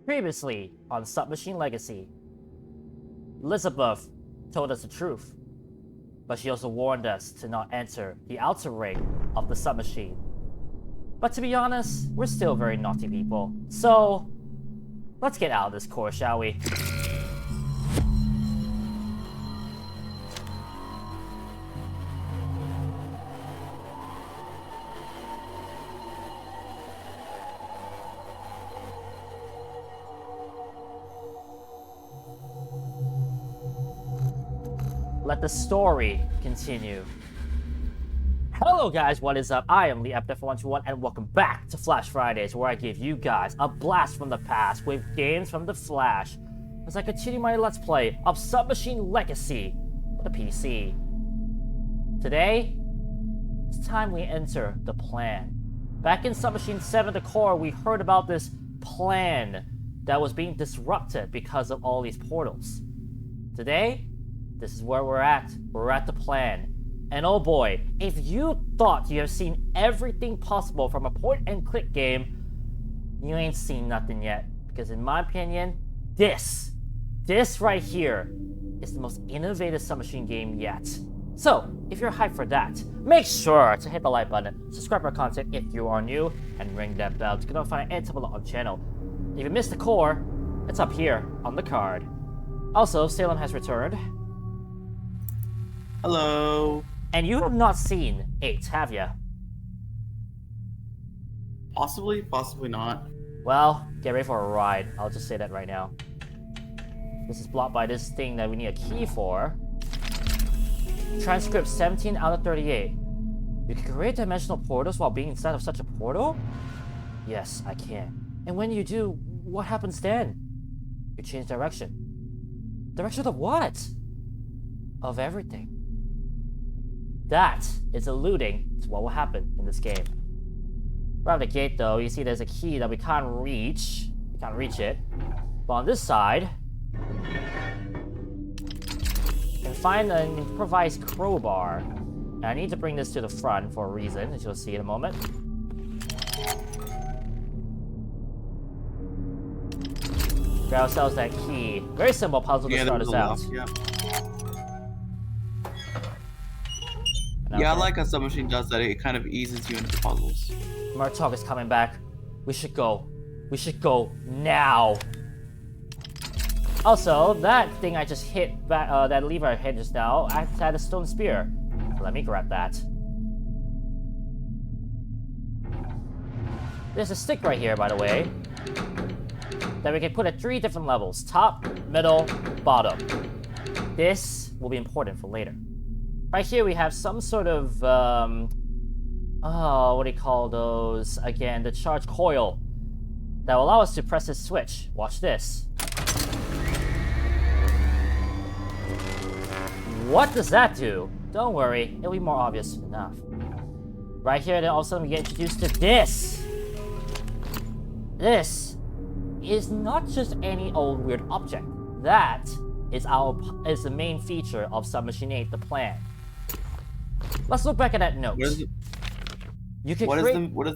Previously on Submachine Legacy, Elizabeth told us the truth, but she also warned us to not enter the outer ring of the submachine. But to be honest, we're still very naughty people, so let's get out of this core, shall we? Let the story continue. Hello guys, what is up? I am the Epdef121 and welcome back to Flash Fridays, where I give you guys a blast from the past with games from the Flash as I continue my Let's Play of Submachine Legacy for the PC. Today, it's time we enter the plan. Back in Submachine 7 The Core, we heard about this plan that was being disrupted because of all these portals. Today, this is where we're at. We're at the plan. And oh boy, if you thought you have seen everything possible from a point-and-click game, you ain't seen nothing yet. Because in my opinion, this right here is the most innovative submachine game yet. So, if you're hyped for that, make sure to hit the like button, subscribe for content if you are new, and ring that bell to get notified any time on the channel. If you missed the core, it's up here on the card. Also, Salem has returned. Hello. And you have not seen 8, have you? Possibly, possibly not. Well, get ready for a ride. I'll just say that right now. This is blocked by this thing that we need a key for. Transcript 17 out of 38. You can create dimensional portals while being inside of such a portal? Yes, I can. And when you do, what happens then? You change direction. Direction of what? Of everything. That is alluding to what will happen in this game. Right out the gate though, you see there's a key that we can't reach. We can't reach it. But on this side, you can find an improvised crowbar. And I need to bring this to the front for a reason, as you'll see in a moment. Grab ourselves that key. Very simple puzzle to start us out. Yeah, I like how Submachine does that. It kind of eases you into the puzzles. Martok is coming back. We should go. We should go now. Also, that thing I just hit, that lever I hit just now, I had a stone spear. Let me grab that. There's a stick right here, by the way, that we can put at 3 different levels. Top, middle, bottom. This will be important for later. Right here we have some sort of, what do you call those? Again, the charge coil that will allow us to press this switch. Watch this. What does that do? Don't worry, it'll be more obvious enough. Right here, then all of a sudden we get introduced to this. This is not just any old weird object. That is the main feature of Submachine 8, the plan. Let's look back at that note. What is the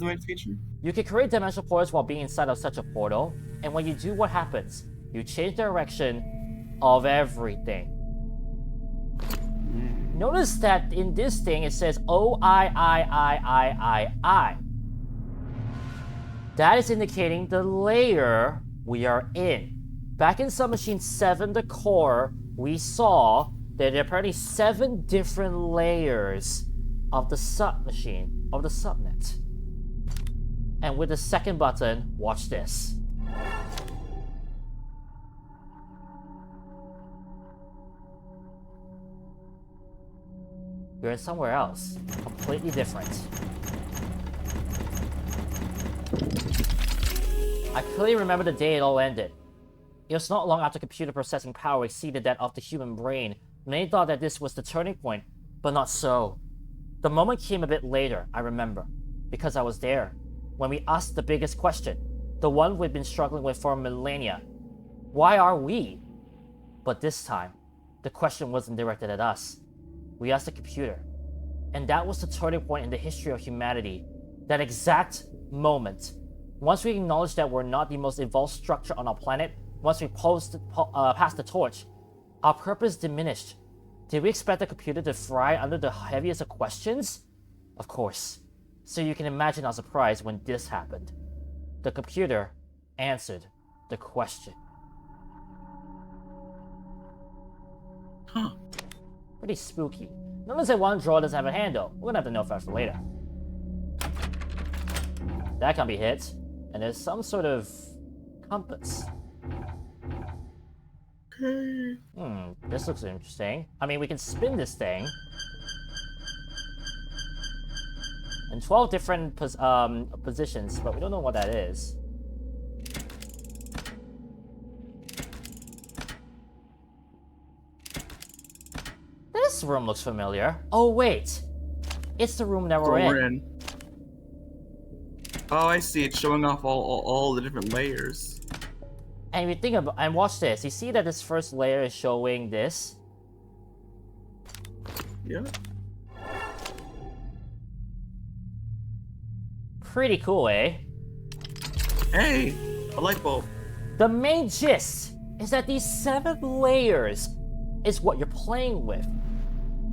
main feature? You can create dimensional portals while being inside of such a portal, and when you do, what happens? You change direction of everything. Notice that in this thing it says O-I-I-I-I-I-I. That is indicating the layer we are in. Back in Submachine 7 The Core, we saw that there are apparently 7 different layers of the submachine, of the subnet. And with the second button, watch this. You're in somewhere else, completely different. I clearly remember the day it all ended. It was not long after computer processing power exceeded that of the human brain. Many thought that this was the turning point, but not so. The moment came a bit later, I remember, because I was there, when we asked the biggest question, the one we've been struggling with for millennia. Why are we? But this time, the question wasn't directed at us. We asked the computer. And that was the turning point in the history of humanity. That exact moment Once we acknowledge that we're not the most evolved structure on our planet, once we pass the torch, our purpose diminished. Did we expect the computer to fry under the heaviest of questions? Of course. So you can imagine our surprise when this happened. The computer answered the question. Huh. Pretty spooky. Notice that one drawer doesn't have a handle. We're gonna have to know that for later. That can't be hit. And there's some sort of compass. This looks interesting. I mean, we can spin this thing. In 12 different positions, but we don't know what that is. This room looks familiar. Oh, wait. It's the room that we're in. Oh, I see. It's showing off all the different layers. And if you think about, and watch this. You see that this first layer is showing this? Yeah. Pretty cool, eh? Hey, a light bulb. The main gist is that these 7 layers is what you're playing with.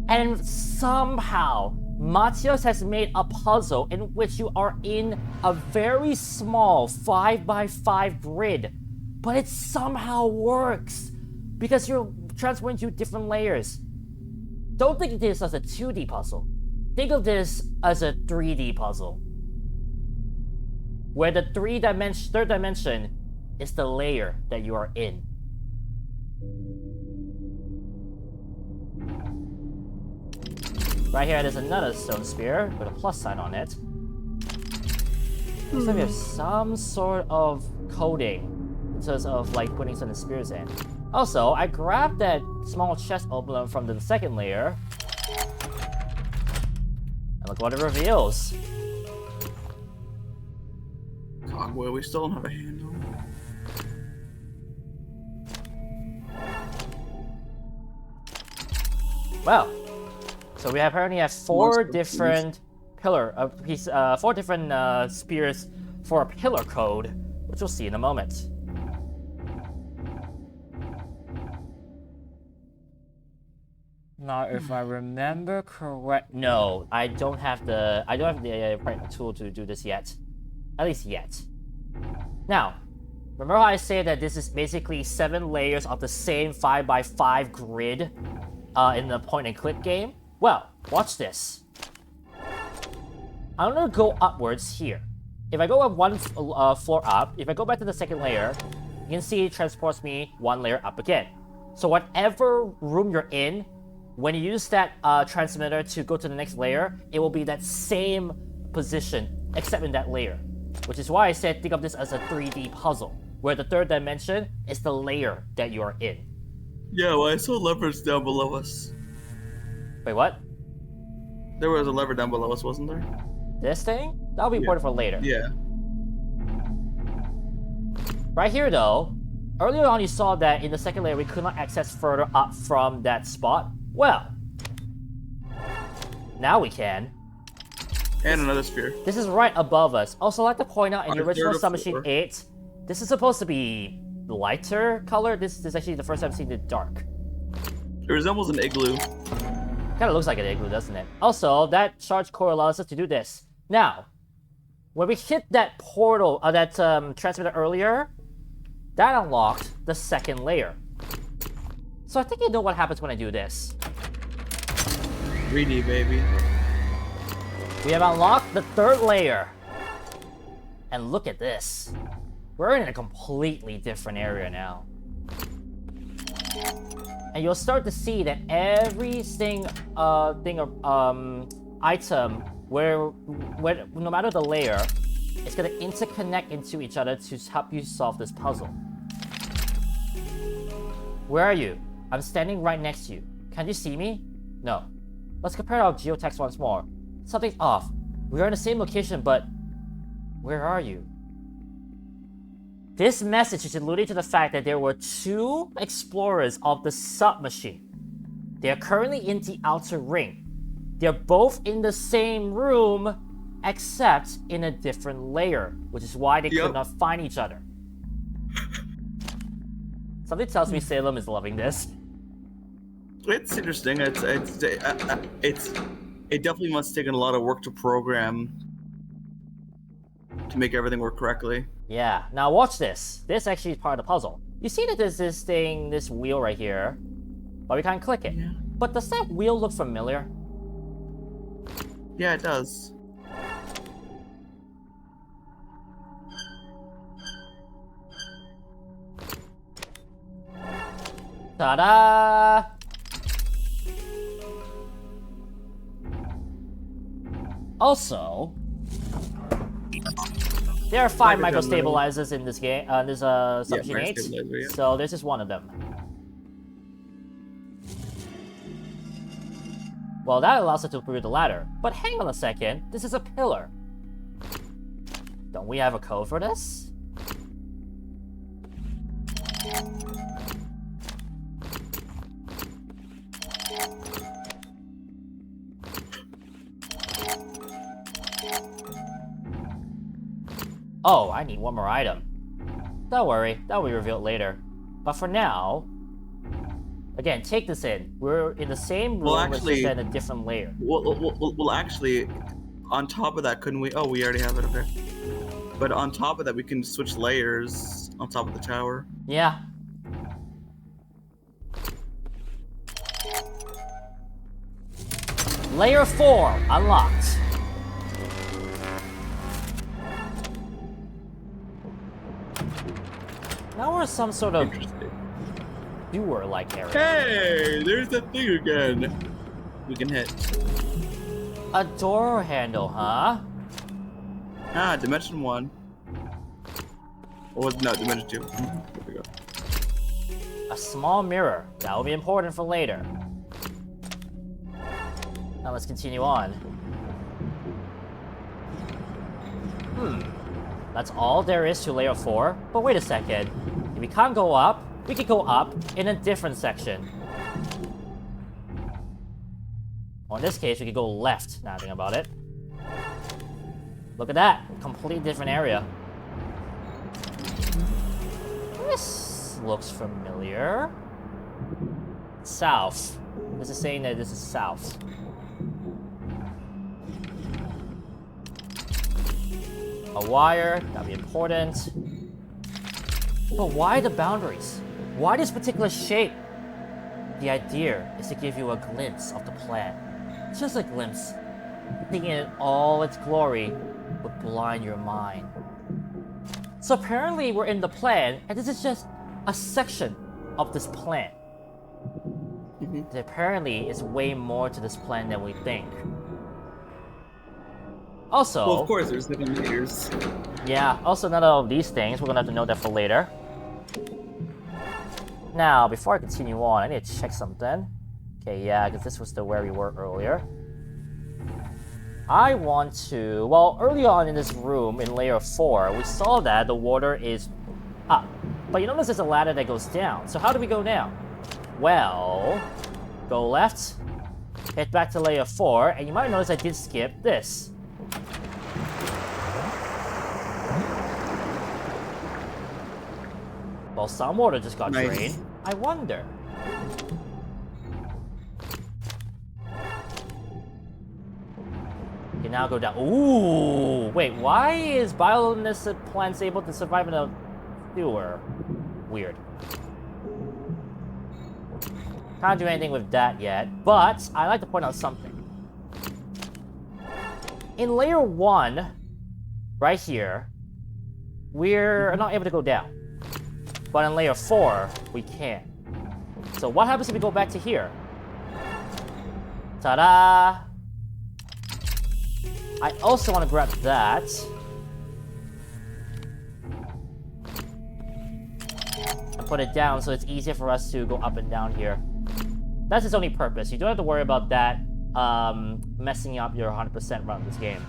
And somehow, Matios has made a puzzle in which you are in a very small 5x5 grid. But it somehow works because you're transferring to different layers. Don't think of this as a 2D puzzle. Think of this as a 3D puzzle. Where the third dimension is the layer that you are in. Right here, there's another stone spear with a plus sign on it. Looks like we have some sort of coding in terms of like putting some spears in. Also, I grabbed that small chest opener from the second layer. And look what it reveals. God, well, we still don't have a handle. Well, so we apparently have 4 different spears for a pillar code, which we'll see in a moment. Now, if I remember correct, no, I don't have the right tool to do this yet. At least yet. Now, remember how I say that this is basically 7 layers of the same 5x5 grid in the point-and-click game? Well, watch this. I'm gonna go upwards here. If I go up 1 floor up, if I go back to the second layer, you can see it transports me 1 layer up again. So whatever room you're in, when you use that transmitter to go to the next layer, it will be that same position, except in that layer. Which is why I said think of this as a 3D puzzle, where the third dimension is the layer that you are in. Yeah, well, I saw levers down below us. Wait, what? There was a lever down below us, wasn't there? This thing? That'll be important for later. Yeah. Right here, though, earlier on you saw that in the second layer we could not access further up from that spot. Well, now we can. And another spear. This is right above us. Also, I'd like to point out in the On the original third Submachine floor. 8, this is supposed to be lighter color. This is actually the first time I've seen it dark. It resembles an igloo. Kind of looks like an igloo, doesn't it? Also, that charge core allows us to do this. Now, when we hit that portal, that transmitter earlier, that unlocked the second layer. So I think you know what happens when I do this. 3D, baby. We have unlocked the third layer. And look at this. We're in a completely different area now. And you'll start to see that every item where no matter the layer, it's gonna interconnect into each other to help you solve this puzzle. Where are you? I'm standing right next to you. Can you see me? No. Let's compare our geotext once more. Something's off. We are in the same location, but where are you? This message is alluding to the fact that there were 2 explorers of the Submachine. They are currently in the outer ring. They're both in the same room, except in a different layer, which is why they could not find each other. Something tells me Salem is loving this. It's interesting. It definitely must take a lot of work to program to make everything work correctly. Yeah. Now watch this. This actually is part of the puzzle. You see that there's this thing, this wheel right here, but we can't click it. Yeah. But does that wheel look familiar? Yeah, it does. Ta-da! Also, there are 5 micro-stabilizers in this game, there's a Submachine 8, yeah. so this is one of them. Well, that allows us to prove the ladder, but hang on a second, this is a pillar. Don't we have a code for this? Oh, I need one more item. Don't worry, that will be revealed later. But for now, again, take this in. We're in the same room, it's just in a different layer. Well, actually, on top of that, couldn't we? Oh, we already have it, okay. But on top of that, we can switch layers on top of the tower. Yeah. Layer 4 unlocked. Now we're some sort of sewer-like area. Hey, there's that thing again. We can hit. A door handle, huh? Ah, Dimension 1. Or was no, Dimension 2. There we go. A small mirror. That will be important for later. Now let's continue on. That's all there is to layer 4. But wait a second. If we can't go up, we could go up in a different section. Well, in this case, we could go left, now I think about it. Look at that. Complete different area. This looks familiar. South. This is saying that this is south. A wire, that'll be important. But why the boundaries? Why this particular shape? The idea is to give you a glimpse of the plan. Just a glimpse. Thinking in all its glory would blind your mind. So apparently we're in the plan, and this is just a section of this plan. Apparently, it's way more to this plan than we think. Also, well, of course, there's 7 meters. Yeah, also none of these things, we're gonna have to know that for later. Now, before I continue on, I need to check something. Okay, yeah, because this was where we were earlier. I want to... Well, earlier on in this room, in layer 4, we saw that the water is up. But you notice there's a ladder that goes down. So how do we go down? Well, go left, head back to layer 4, and you might notice I did skip this. Well, some water just got drained. I wonder. Okay, now go down. Ooh! Wait, why is bioluminescent plants able to survive in a sewer? Weird. Can't do anything with that yet, but I'd like to point out something. In layer 1, right here, we're not able to go down. But in layer 4, we can. So what happens if we go back to here? Ta-da! I also want to grab that. And put it down so it's easier for us to go up and down here. That's its only purpose. You don't have to worry about that messing up your 100% run of this game.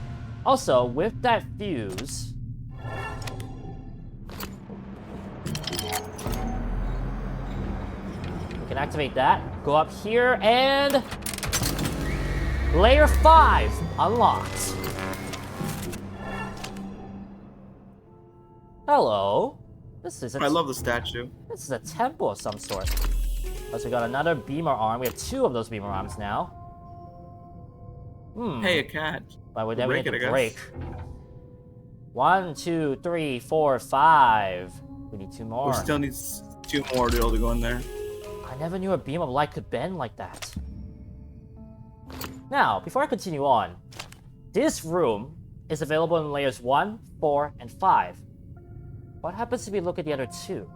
Also, with that fuse... we can activate that, go up here, and... Layer 5 unlocked. Hello. This is a I love the statue. This is a temple of some sort. Also, we got another beamer arm. We have 2 of those beamer arms now. Hey, a cat. But we then we need Break it, to I break. guess. 1, 2, 3, 4, 5. We need 2 more. We still need 2 more to be able to go in there. I never knew a beam of light could bend like that. Now, before I continue on, this room is available in layers 1, 4, and 5. What happens if we look at the other 2?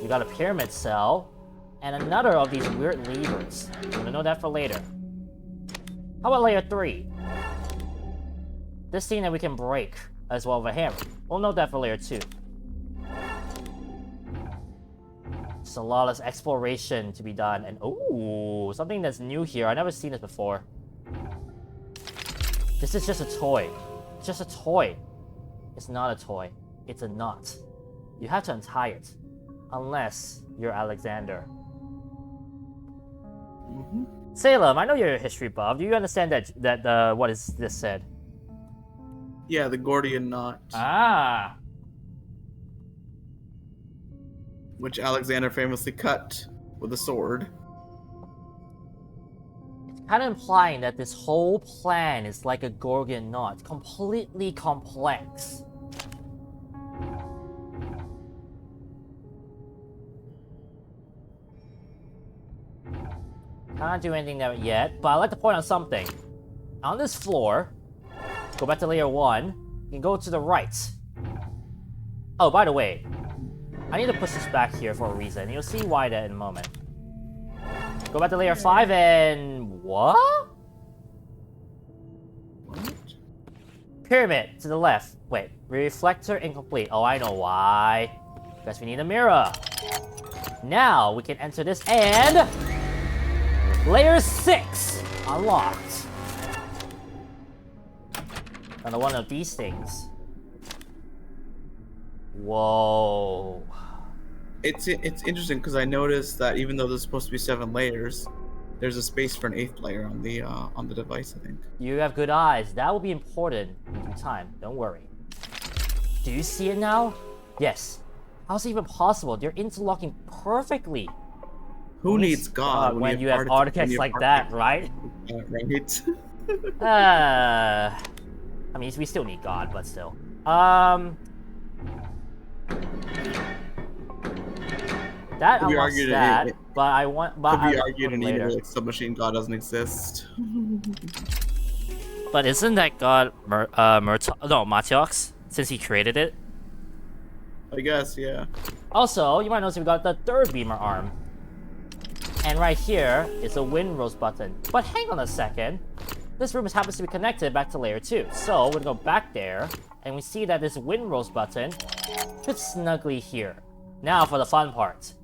We got a pyramid cell, and another of these weird levers. I'm gonna know that for later. How about layer 3? This thing that we can break, as well as a hammer. We'll note that for layer 2. Just a lot of exploration to be done, and ooh, something that's new here. I've never seen this before. This is just a toy. It's just a toy. It's not a toy. It's a knot. You have to untie it. Unless you're Alexander. Salem, I know you're a history buff. Do you understand that what is this said? Yeah, the Gordian knot. Ah. Which Alexander famously cut with a sword. It's kind of implying that this whole plan is like a Gordian knot. Completely complex. Can't do anything there yet, but I'd like to point out something. On this floor, go back to layer 1, you can go to the right. Oh, by the way, I need to push this back here for a reason. You'll see why that in a moment. Go back to layer 5 and... what? What? Pyramid to the left. Wait, reflector incomplete. Oh, I know why. Because we need a mirror. Now we can enter this and... Layer 6 unlocked. Another one of these things. Whoa. It's interesting because I noticed that even though there's supposed to be 7 layers, there's a space for an 8th layer on the device, I think. You have good eyes. That will be important in due time. Don't worry. Do you see it now? Yes. How's it even possible? They're interlocking perfectly. Who needs God when you have artifacts like that, right? Right. I mean, we still need God, but still. That Could be unlocks argued that, it- but I want. But Could be I argued in later. either like Submachine God doesn't exist. But isn't that God Matiox, since he created it? I guess, yeah. Also, you might notice we got the 3rd beamer arm. And right here is a wind rose button. But hang on a second. This room happens to be connected back to layer 2. So we're gonna go back there, and we see that this wind rose button fits snugly here. Now for the fun part.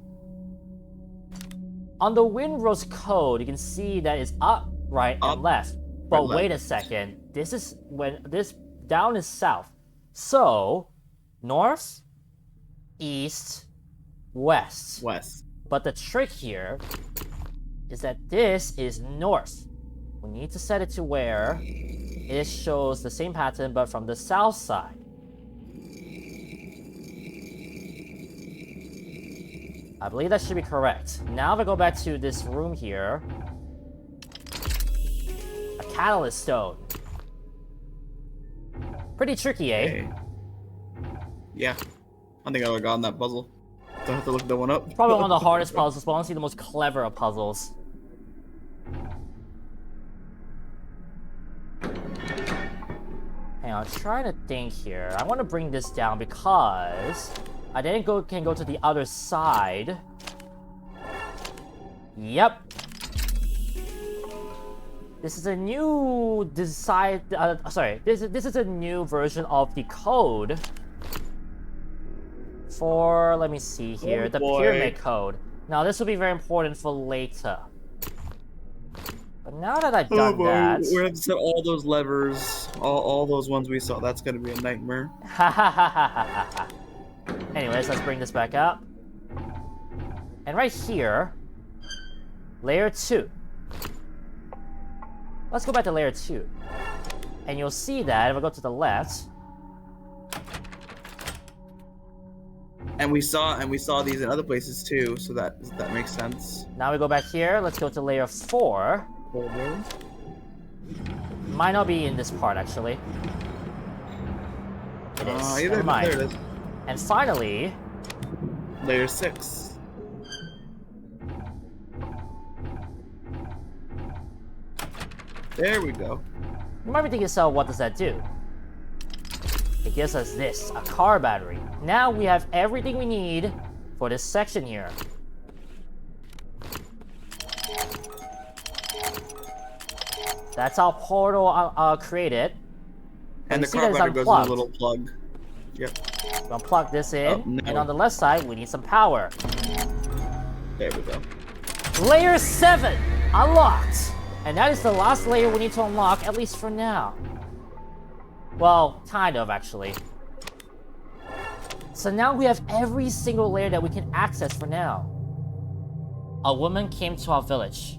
On the wind rose code, you can see that it's up, right, and left. But right, wait a left. second. This is when this down is south. So north, east, west. West. But the trick here is that this is north. We need to set it to where it shows the same pattern but from the south side. I believe that should be correct. Now if I go back to this room here, a catalyst stone. Pretty tricky, eh? Hey. Yeah. I think I would have gotten that puzzle. Don't have to look that one up. Probably one of the hardest puzzles, but honestly the most clever of puzzles. Hang on, I'm trying to think here. I want to bring this down because I can go to the other side. Yep. This is a new design. This is a new version of the code for, let me see here, the pyramid code. Now this will be very important for later. But now that I've done that, we're gonna have to set all those levers, all those ones we saw. That's gonna be a nightmare. anyways, let's bring this back up. And right here, layer 2. Let's go back to layer 2. And you'll see that if I go to the left. And we saw these in other places too, so that makes sense. Now we go back here. Let's go to layer 4. Okay. Might not be in this part, actually. It is. Yeah, Never mind. there it is. And finally... Layer 6. There we go. You might be thinking yourself, what does that do? It gives us this, a car battery. Now we have everything we need for this section here. That's our portal created. And the see car that it's battery goes in a unplugged. little plug. Yep. We're gonna plug this in, Oh, no. and on the left side, we need some power. There we go. Layer 7, unlocked! And that is the last layer we need to unlock, at least for now. Well, kind of, actually. So now we have every single layer that we can access for now. A woman came to our village.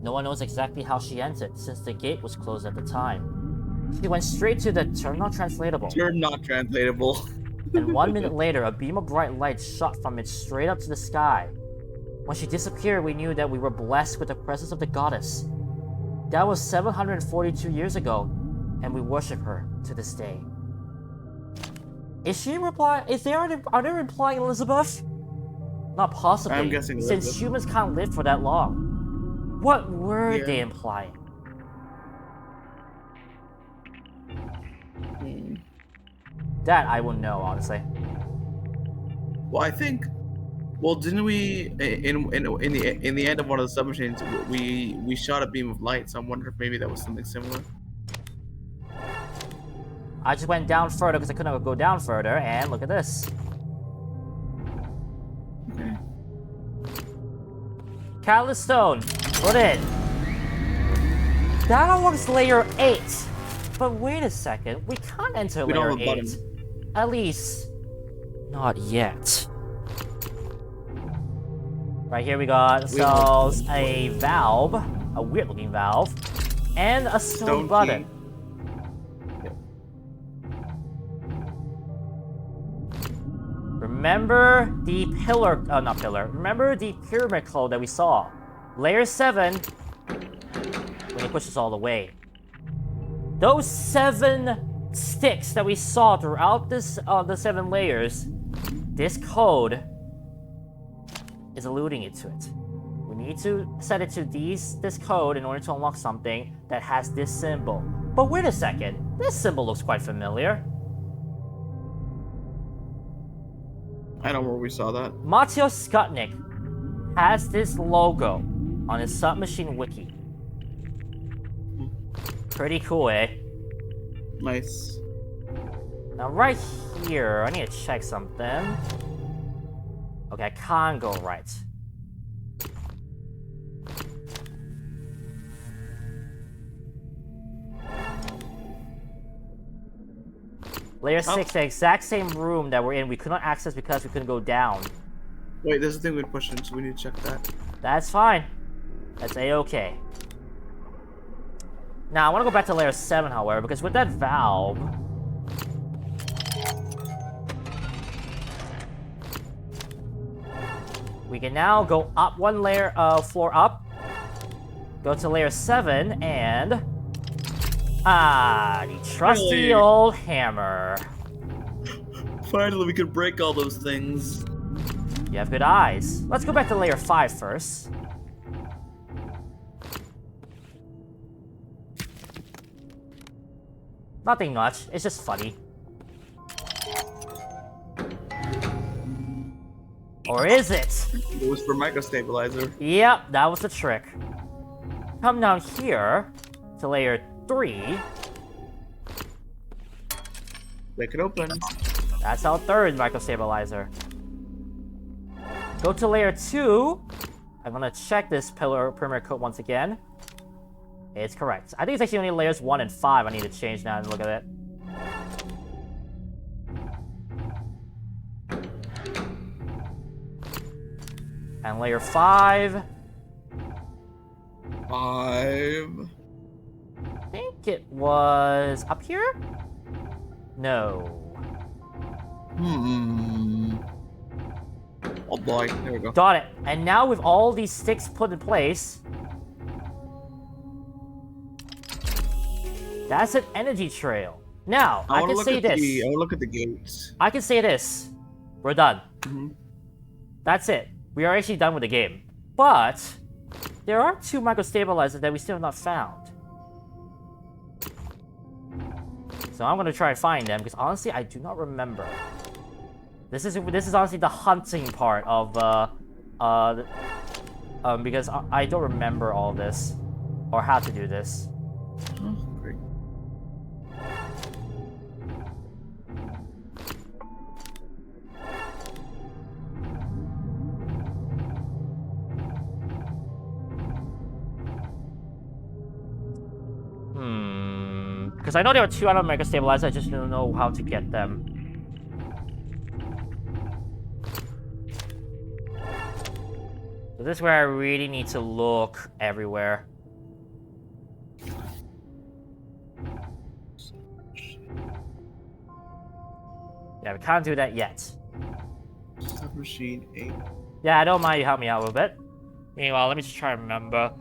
No one knows exactly how she entered, since the gate was closed at the time. She went straight to the term not translatable. Term not translatable. And 1 minute later, a beam of bright light shot from it straight up to the sky. When she disappeared, we knew that we were blessed with the presence of the goddess. That was 742 years ago, and we worship her to this day. Is she replying? Are they implying Elizabeth? Not possibly. I'm guessing Elizabeth. Since humans can't live for that long. What were they implying? That I wouldn't know, honestly. Well, I think. Well, didn't we in the end of one of the submachines we shot a beam of light? So I'm wondering if maybe that was something similar. I just went down further because I couldn't go down further, and look at this. Okay. Catalyst stone, put in. That unlocks layer 8. But wait a second, we can't enter We layer don't have a 8. button. At least, not yet. Right here we got ourselves a valve, a weird looking valve, and a stone button. Key. Yep. Remember the remember the pyramid code that we saw. Layer 7, when it pushes all the way. Those 7 sticks that we saw throughout this, the 7 layers, this code is alluding it to it. We need to set it to this code in order to unlock something that has this symbol. But wait a second, this symbol looks quite familiar. I don't know where we saw that. Mateo Skutnik has this logo on his Submachine wiki. Pretty cool, eh? Nice. Now right here, I need to check something. Okay, I can't go right. Layer 6, the exact same room that we're in, we could not access because we couldn't go down. Wait, there's a thing we can push in, so we need to check that. That's fine. That's a-okay. Now, I want to go back to layer 7, however, because with that valve... we can now go up one layer, floor up, go to layer 7, and... the trusty Really? old hammer. Finally, we can break all those things. You have good eyes. Let's go back to layer 5 first. Nothing much, it's just funny. Or is it? It was for microstabilizer. Yep, that was the trick. Come down here to layer 3. Break it open. That's our third microstabilizer. Go to layer 2. I'm gonna check this perimeter code once again. It's correct. I think it's actually only layers 1 and 5 I need to change now and look at it. And layer 5. 5. I think it was up here? No. Oh boy, there we go. Got it. And now with all these sticks put in place, that's an energy trail. Now, I can say this. I want to look at the gates. I can say this. We're done. Mm-hmm. That's it. We are actually done with the game. But there are 2 micro-stabilizers that we still have not found. So I'm gonna try and find them because honestly, I do not remember. This is honestly the hunting part of because I don't remember all this or how to do this. Oh, great. Because I know there are 2 other mega stabilizers, I just don't know how to get them. So this is where I really need to look everywhere. Yeah, we can't do that yet. Submachine 8. Yeah, I don't mind you help me out a little bit. Meanwhile, let me just try and remember.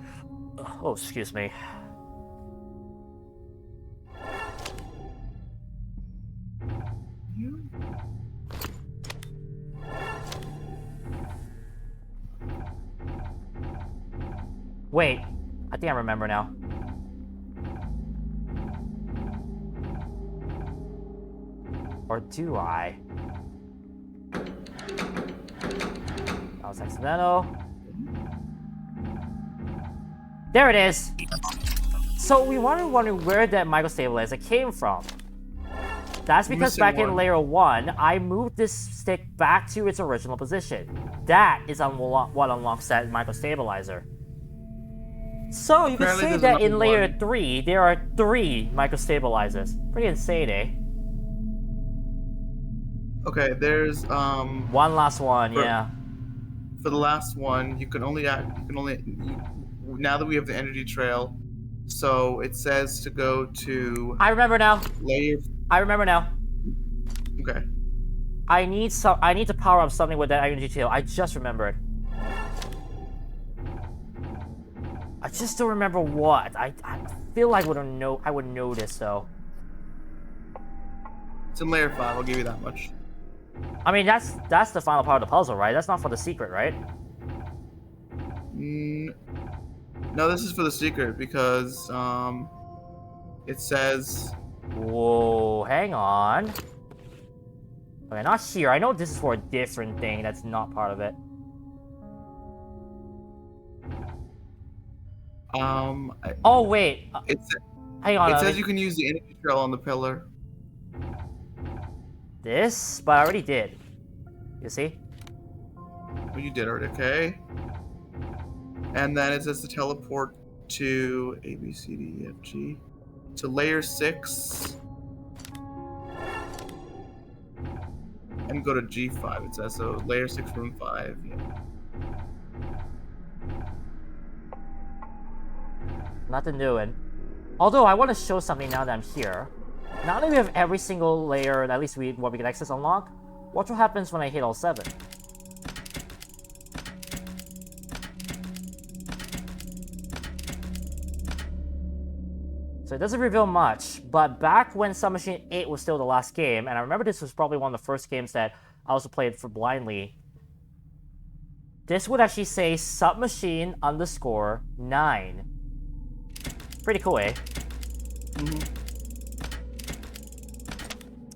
Oh, excuse me. Wait, I think I remember now. Or do I? That was accidental. There it is! So we were wondering where that micro-stabilizer came from. That's because back in layer 1, I moved this stick back to its original position. That is what unlocks that micro-stabilizer. So you can say that in layer 3, there are 3 micro-stabilizers. Pretty insane, eh? Okay, there's one last one, yeah. For the last one, you can only now that we have the energy trail, so it says to go to I remember now. layer. I remember now. Okay. I need to power up something with that energy trail. I just remembered. I just don't remember what. I feel like I would know this though. It's in layer 5. I'll give you that much. I mean, that's the final part of the puzzle, right? That's not for the secret, right? No, this is for the secret because it says. Whoa, hang on. Okay, not here. I know this is for a different thing that's not part of it. Oh wait. Hang on. It says you can use the energy trail on the pillar. This, but I already did. You see? Oh, you did already. Okay. And then it says to teleport to A, B, C, D, E, F, G to layer 6 and go to G5. It says so. Layer 6, room 5. Yeah. Nothing doing. Although I want to show something now that I'm here. Now that we have every single layer, at least what we can access unlock, watch what happens when I hit all 7. So it doesn't reveal much, but back when Submachine 8 was still the last game, and I remember this was probably one of the first games that I also played for blindly, this would actually say Submachine_9. Pretty cool, eh?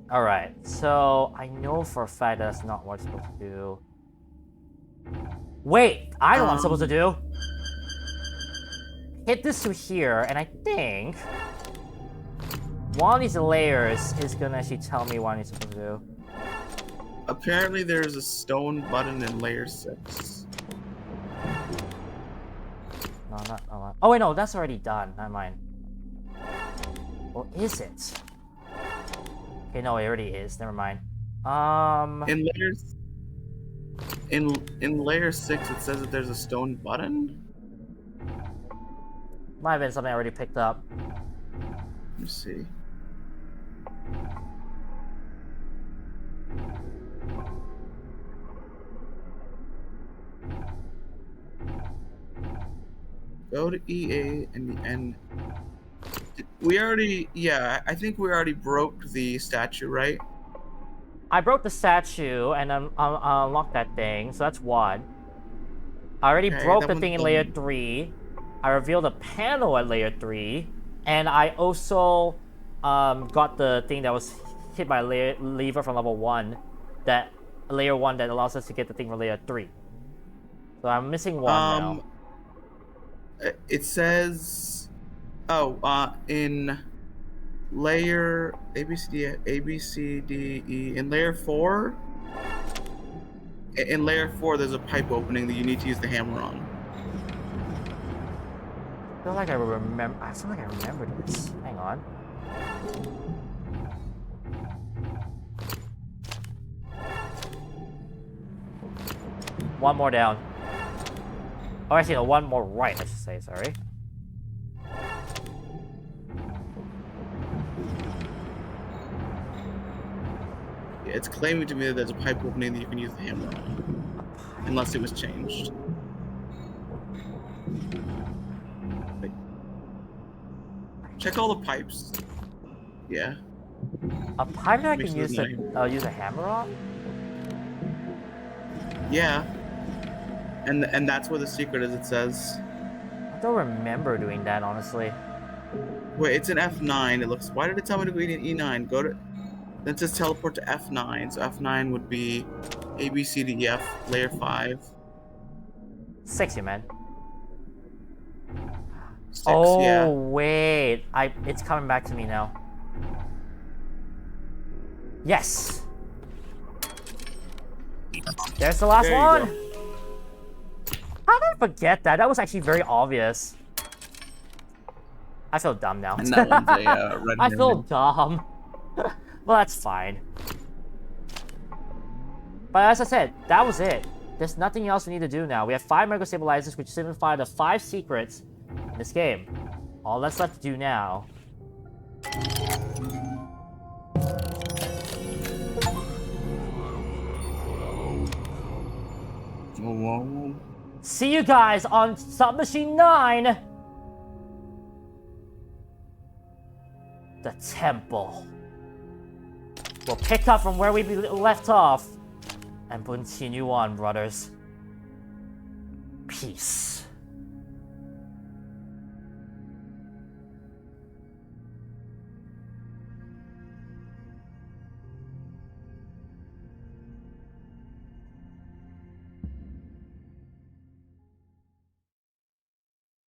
Alright, so I know for a fact that's not what I'm supposed to do. Wait, I know what I'm supposed to do. Hit this to here, and I think one of these layers is gonna actually tell me what I'm supposed to do. Apparently there's a stone button in layer 6. No, not. Oh wait, no, that's already done. Never mind. Or is it? Okay, no, it already is. Never mind. In layer 6, it says that there's a stone button. Might have been something I already picked up. me see. Go to EA and we already, yeah, I think we already broke the statue, right? I broke the statue and I unlocked that thing, so that's one. I already Okay, broke that the one's thing in done. layer 3. I revealed a panel at layer 3. And I also got the thing that was hit by a lever from level 1. That layer 1 that allows us to get the thing from layer 3. So I'm missing one now. It says, in layer A B C D E in layer 4. In layer 4, there's a pipe opening that you need to use the hammer on. I feel like I remember. I feel like I remembered this. Hang on. One more down. Oh, actually, no, one more right, I should say, sorry. Yeah, it's claiming to me that there's a pipe opening that you can use the hammer on. Unless it was changed. Wait. Check all the pipes. Yeah. A pipe that I Make can sure use there's to use a hammer on? Yeah. And that's where the secret is, it says. I don't remember doing that, honestly. Wait, it's an F9. It looks. Why did it tell me to go to E9? Go to. Then it says teleport to F9. So F9 would be A, B, C, D, E, F, layer 5. 6, you man. 6, Oh, yeah. wait. It's coming back to me now. Yes! There's the last There you one! go. How did I forget that? That was actually very obvious. I feel dumb now. And that one's a red I feel herring. dumb. Well, that's fine. But as I said, that was it. There's nothing else we need to do now. We have 5 Mega Stabilizers, which signify the 5 secrets in this game. All that's left to do now. Whoa. See you guys on Submachine 9! The temple. We'll pick up from where we left off and continue on, brothers. Peace.